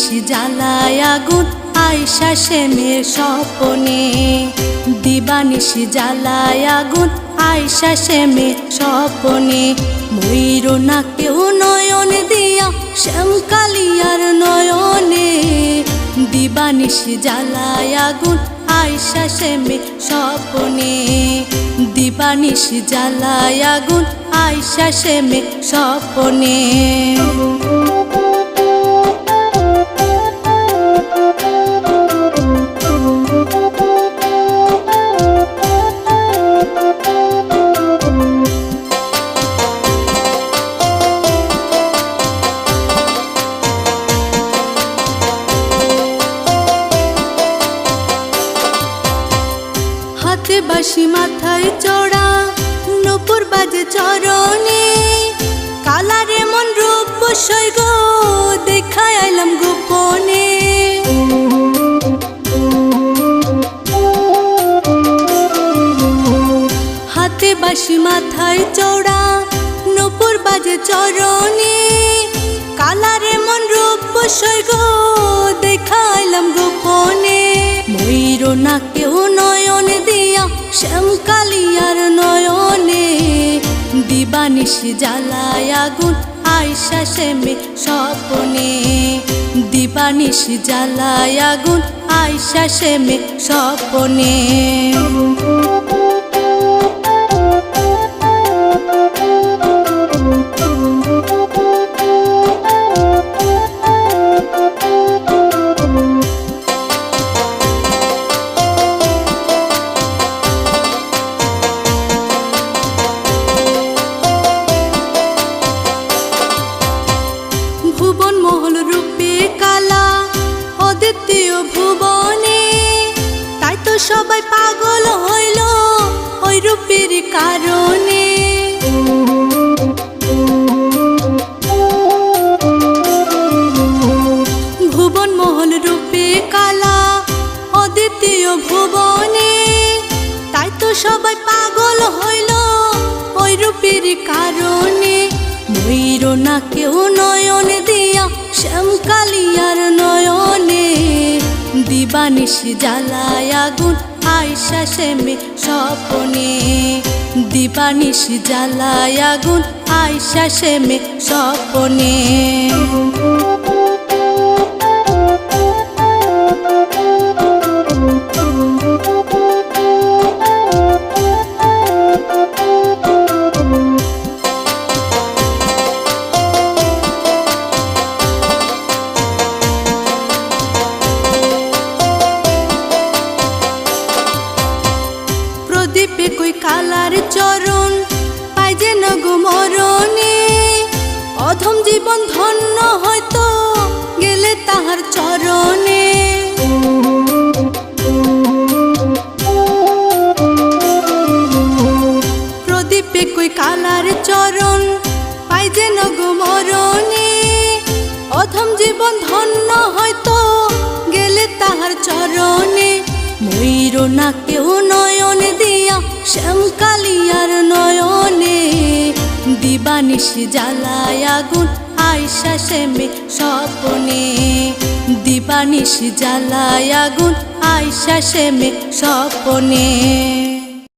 দিবানিশি জ্বালায় আগুন আয়শা শ্যামের স্বপনে। দিবানিশি জ্বালায় আগুন আয়শা শ্যামের স্বপনে। ময়ূর না কেউ নয়ন দিয়া শ্যাম কালিয়ার নয়নে। দিবানিশি জ্বালায় আগুন আয়শা শ্যামের স্বপনে। দিবানিশি জ্বালায় আগুন আয়শা শ্যামের স্বপনে। হাতে বাঁশি মাথায় চড়া নূপুর বাজে চরণে। কালারে মন রূপ সৈগ দেখায় আইলাম গোপনে। হাতে বাঁশি মাথায় চড়া নূপুর বাজে চরণে। কালারে মন রূপ সৈগ দেখায় আইলাম গোপনে। ময়ূর না কেউ নয়ন দিয়া শ্যাম কালিয়ার নয়নে। দিবানিশি জ্বালায় আগুন আয়শা শ্যামের স্বপনে। দিবানিশি জ্বালায় আগুন আয়শা শ্যামের স্বপনে। ভুবন মহল রূপে কালা অদ্বিতীয় ভুবনে। তাই তো সবাই পাগল হইল ওই রূপের কারণে। ভুবন মহল রূপে কালা অদ্বিতীয় ভুবনে। তাই তো সবাই পাগল হইল ওই রূপের কারণে। ময়ূর না কেউ নয়ন দিয়া শ্যাম কালিয়ার নয়নে। দিবানিশি জ্বালায় আগুন আয়শা শ্যামের স্বপনে। দিবানিশি জ্বালায় আগুন আয়শা শ্যামের স্বপনে। প্রদীপে কই কালার চরণ পাই যে নগো মরণে। অধম জীবন ধন্য হয়তো গেলে তাহার চরণে। প্রদীপে কই কালার চরণ পাই যে নগো মরণে। অধম জীবন ধন্য হয়তো গেলে তাহার চরণে। ময়ূর না কেউ নয়ন দিয়া শ্যাম কালিয়ার নয়নে। দিবানিশি জ্বালায় আগুন আয়শা শ্যামের স্বপনে। দিবানিশি জ্বালায় আগুন আয়শা শ্যামের স্বপনে।